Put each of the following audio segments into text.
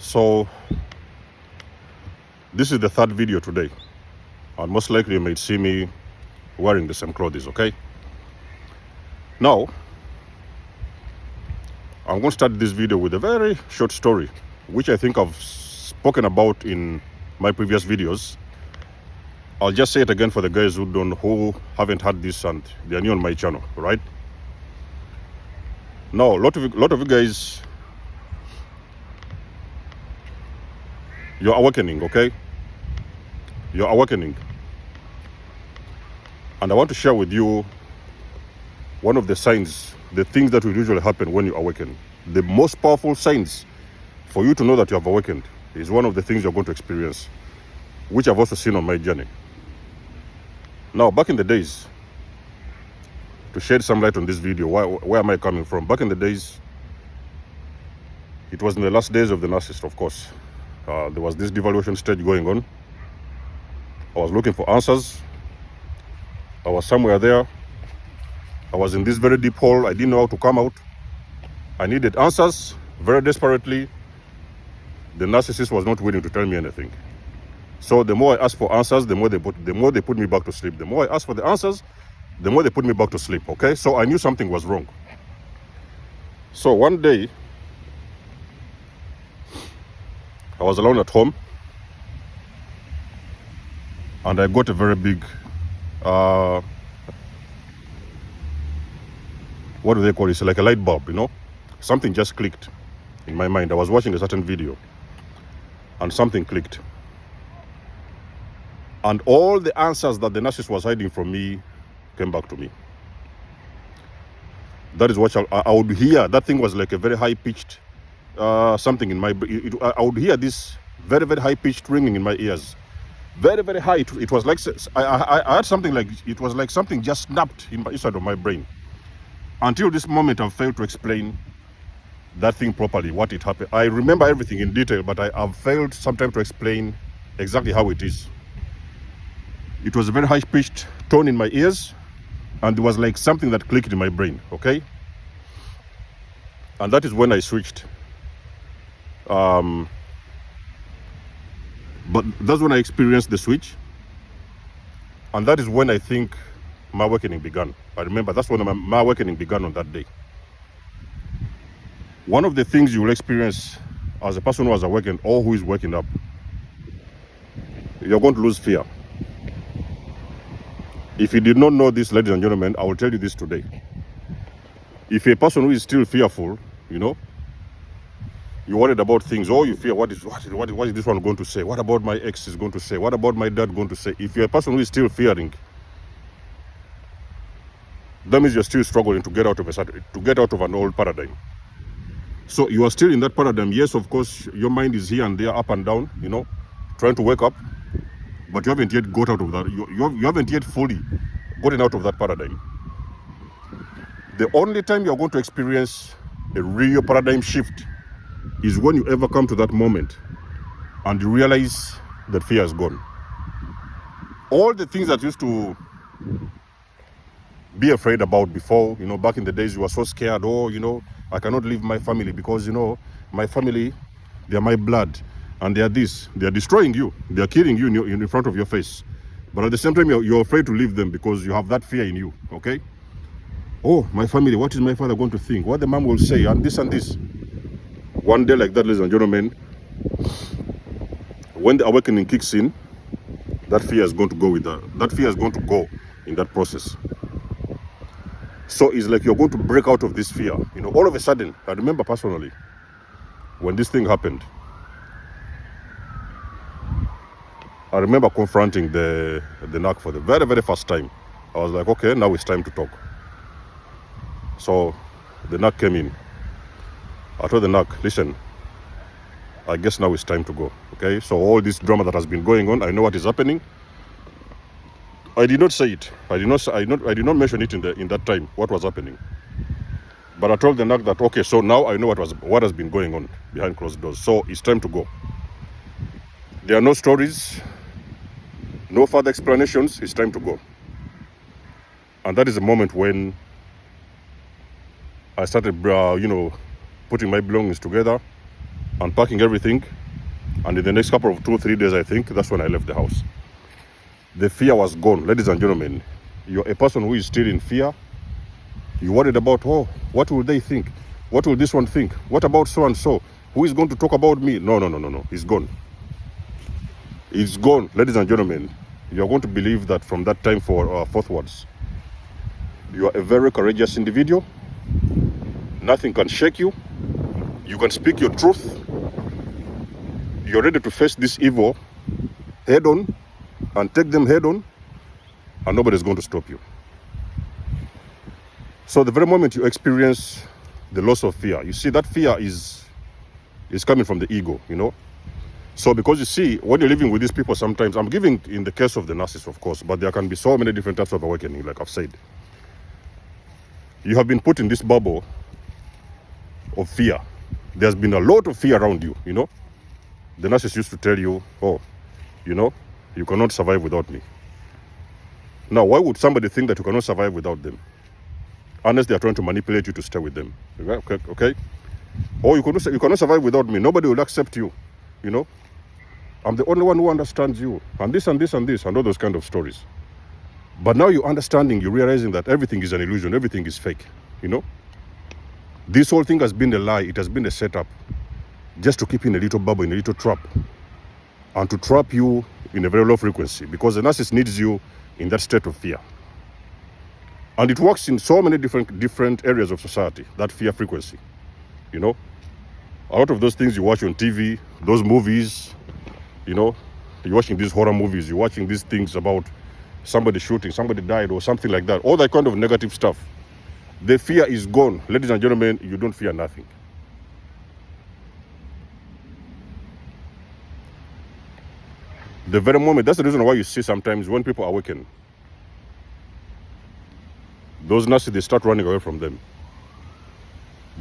So this is the third video today, and most likely you may see me wearing the same clothes, okay? Now, I'm going to start this video with a very short story, which I think I've spoken about in my previous videos. I'll just say it again for the guys who haven't had this and they're new on my channel, right? Now, a lot of you guys, you're awakening, okay? You're awakening. And I want to share with you one of the signs, the things that will usually happen when you awaken. The most powerful signs for you to know that you have awakened is one of the things you're going to experience, which I've also seen on my journey. Now, back in the days, to shed some light on this video, where am I coming from? Back in the days, it was in the last days of the narcissist, of course. There was this devaluation stage going on. I was looking for answers. I was somewhere there. I was in this very deep hole. I didn't know how to come out. I needed answers very desperately. The narcissist was not willing to tell me anything. So the more I asked for answers, the more they put me back to sleep. The more I asked for the answers, the more they put me back to sleep, okay? So I knew something was wrong. So one day, I was alone at home, and I got a very big, what do they call it? It's like a light bulb, you know? Something just clicked in my mind. I was watching a certain video, and something clicked. And all the answers that the narcissist was hiding from me came back to me. That is what I would hear. That thing was like a very high-pitched something in my brain. I would hear this very, very high-pitched ringing in my ears. Very, very high. It was like, I had something like, it was like something just snapped inside of my brain. Until this moment, I've failed to explain that thing properly, what it happened. I remember everything in detail, but I have failed sometimes to explain exactly how it is. It was a very high-pitched tone in my ears, and there was like something that clicked in my brain, okay? And that is when I switched. But that's when I experienced the switch. And that is when I think my awakening began. I remember that's when my awakening began on that day. One of the things you will experience as a person who has awakened or who is waking up, you're going to lose fear. If you did not know this, ladies and gentlemen, I will tell you this today. If you're a person who is still fearful, you know, you're worried about things, or you fear, what is this one going to say? What about my ex is going to say? What about my dad going to say? If you're a person who is still fearing, that means you're still struggling to get out of an old paradigm. So you are still in that paradigm. Yes, of course, your mind is here and there, up and down, you know, trying to wake up. But you haven't yet got out of that. You haven't yet fully gotten out of that paradigm. The only time you're going to experience a real paradigm shift is when you ever come to that moment and you realize that fear is gone. All the things that you used to be afraid about before, you know, back in the days, you were so scared, oh, you know, I cannot leave my family because, you know, my family, they are my blood. And they are this, they are destroying you. They are killing you in front of your face. But at the same time, you're afraid to leave them because you have that fear in you, okay? Oh, my family, what is my father going to think? What the mom will say, and this and this. One day like that, ladies and gentlemen, when the awakening kicks in, that fear is going to go with that. That fear is going to go in that process. So it's like you're going to break out of this fear. You know, all of a sudden, I remember personally, when this thing happened, I remember confronting the NAC for the very, very first time. I was like, okay, now it's time to talk. So the NAC came in. I told the NAC, listen, I guess now it's time to go. Okay, so all this drama that has been going on, I know what is happening. I did not say it. I did not mention it in that time, what was happening. But I told the NAC that, okay, so now I know what has been going on behind closed doors. So it's time to go. There are no stories, no further explanations. It's time to go. And that is the moment when I started, you know, putting my belongings together. unpacking everything. And in the next couple of 2-3 days, I think, that's when I left the house. The fear was gone. Ladies and gentlemen, you're a person who is still in fear. You're worried about, oh, what will they think? What will this one think? What about so-and-so? Who is going to talk about me? No. It's gone. It's gone. Ladies and gentlemen, you're going to believe that from that time forthwards, you are a very courageous individual. Nothing can shake you. You can speak your truth. You're ready to face this evil head on and take them head on, and nobody's going to stop you. So the very moment you experience the loss of fear, you see that fear is coming from the ego, you know. So because you see, when you're living with these people, sometimes, I'm giving in the case of the narcissist, of course, but there can be so many different types of awakening, like I've said. You have been put in this bubble of fear. There's been a lot of fear around you, you know. The narcissist used to tell you, oh, you know, you cannot survive without me. Now, why would somebody think that you cannot survive without them? Unless they are trying to manipulate you to stay with them. Okay? Or you cannot survive without me. Nobody will accept you, you know. I'm the only one who understands you. And this and this and this and all those kind of stories. But now you're understanding, you're realizing that everything is an illusion. Everything is fake, you know. This whole thing has been a lie. It has been a setup. Just to keep you in a little bubble, in a little trap. And to trap you in a very low frequency. Because the narcissist needs you in that state of fear. And it works in so many different areas of society, that fear frequency. You know, a lot of those things you watch on TV, those movies, you know, you're watching these horror movies, you're watching these things about somebody shooting, somebody died or something like that, all that kind of negative stuff. The fear is gone. Ladies and gentlemen, you don't fear nothing. The very moment, that's the reason why you see sometimes when people awaken, those narcissists, they start running away from them.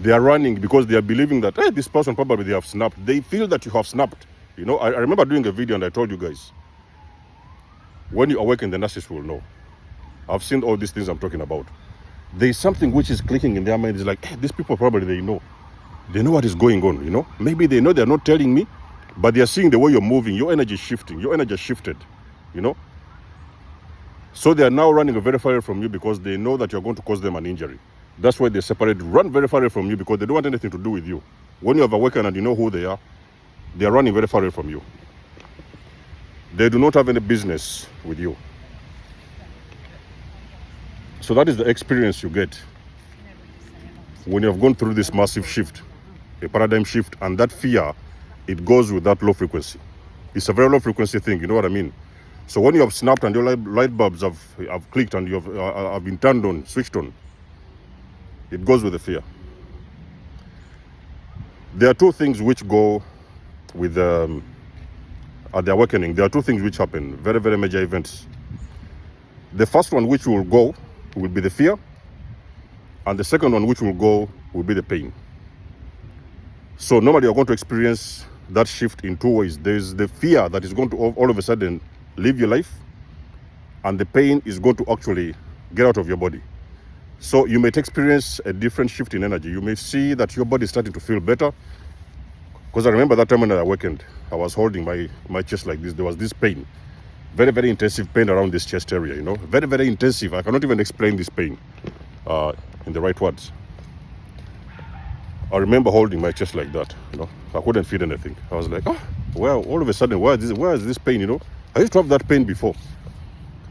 They are running because they are believing that, hey, this person probably they have snapped. They feel that you have snapped. You know, I remember doing a video and I told you guys, when you awaken, the narcissist will know. I've seen all these things I'm talking about. There is something which is clicking in their mind. It's like, hey, these people probably they know. They know what is going on, you know. Maybe they know they're not telling me, but they are seeing the way you're moving. Your energy is shifting. Your energy is shifted, you know. So they are now running very far away from you because they know that you're going to cause them an injury. That's why they separate, run very far away from you because they don't want anything to do with you. When you have awakened and you know who they are running very far away from you. They do not have any business with you. So that is the experience you get when you have gone through this massive shift, a paradigm shift, and that fear, it goes with that low frequency. It's a very low frequency thing, you know what I mean? So when you have snapped and your light bulbs have clicked and you have been turned on, switched on, it goes with the fear. There are two things which go with at the awakening. There are two things which happen, very, very major events. The first one which will go will be the fear, and the second one which will go will be the pain. So normally you're going to experience that shift in two ways. There's the fear that is going to all of a sudden leave your life, and the pain is going to actually get out of your body. So you may experience a different shift in energy. You may see that your body is starting to feel better. Because I remember that time when I awakened, I was holding my chest like this. There was this pain, very, very intensive pain around this chest area, you know, very, very intensive. I cannot even explain this pain in the right words. I remember holding my chest like that, you know. I couldn't feel anything. I was like, well, all of a sudden, where is this pain, you know? I used to have that pain before.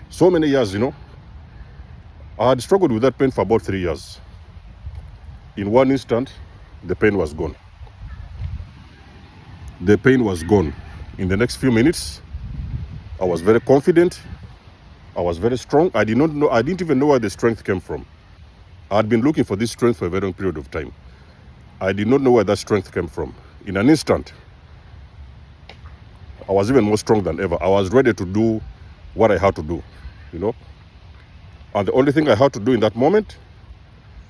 So many years, you know. I had struggled with that pain for about 3 years. In one instant, the pain was gone. The pain was gone. In the next few minutes, I was very confident. I was very strong. I didn't even know where the strength came from. I had been looking for this strength for a very long period of time. I did not know where that strength came from. In an instant, I was even more strong than ever. I was ready to do what I had to do, you know. And the only thing I had to do in that moment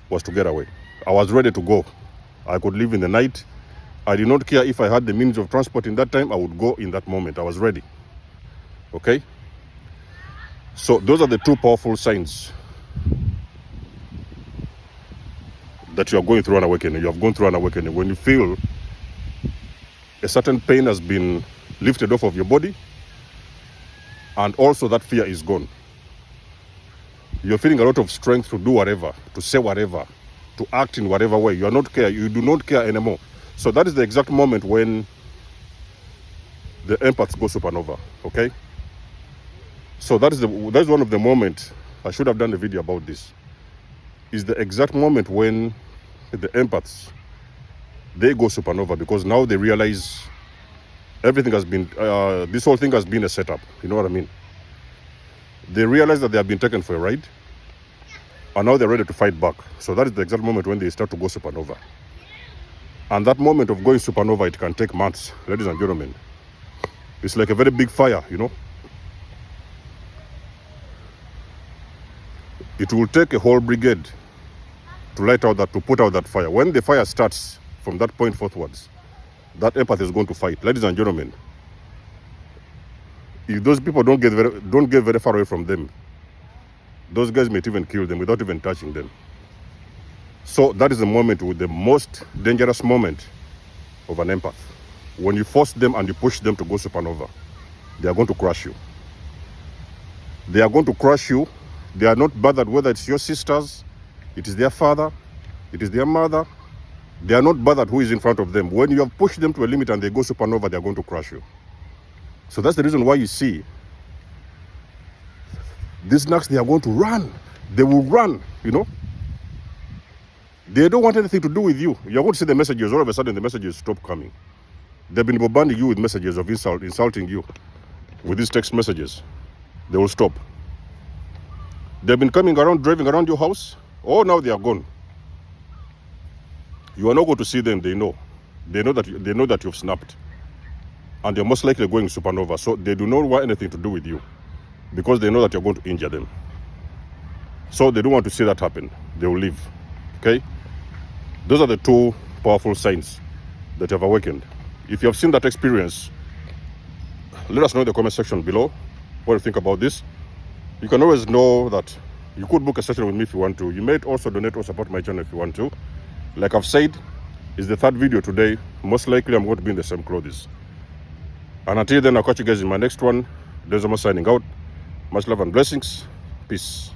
was to get away. I was ready to go. I could live in the night. I did not care if I had the means of transport in that time. I would go in that moment. I was ready. Okay? So those are the two powerful signs that you are going through an awakening. You have gone through an awakening. When you feel a certain pain has been lifted off of your body, and also that fear is gone. You're feeling a lot of strength to do whatever, to say whatever, to act in whatever way. You do not care anymore. So that is the exact moment when the empaths go supernova. Okay? So that's one of the moments. I should have done a video about this. Is the exact moment when the empaths, they go supernova, because now they realize everything has been, this whole thing has been a setup. You know what I mean? They realize that they have been taken for a ride, and now they're ready to fight back. So that is the exact moment when they start to go supernova. And that moment of going supernova, it can take months, ladies and gentlemen. It's like a very big fire, you know. It will take a whole brigade to put out that fire. When the fire starts from that point forthwards, that empath is going to fight. Ladies and gentlemen, if those people don't get very far away from them, those guys might even kill them without even touching them. So that is the moment, with the most dangerous moment of an empath. When you force them and you push them to go supernova, they are going to crush you. They are going to crush you. They are not bothered whether it's your sisters, it is their father, it is their mother. They are not bothered who is in front of them. When you have pushed them to a limit and they go supernova, they are going to crush you. So that's the reason why you see these knacks, they are going to run. They will run, you know. They don't want anything to do with you. You're going to see the messages. All of a sudden, the messages stop coming. They've been bombarding you with messages of insulting you with these text messages. They will stop. They've been coming around, driving around your house. Oh, now they are gone. You are not going to see them. They know that you've snapped, and they're most likely going supernova. So they do not want anything to do with you, because they know that you're going to injure them. So they don't want to see that happen. They will leave. Okay? Those are the two powerful signs that have awakened. If you have seen that experience, let us know in the comment section below what you think about this. You can always know that you could book a session with me if you want to. You may also donate or support my channel if you want to. Like I've said, it's the third video today. Most likely I'm going to be in the same clothes. And until then, I'll catch you guys in my next one. Desmo signing out. Much love and blessings. Peace.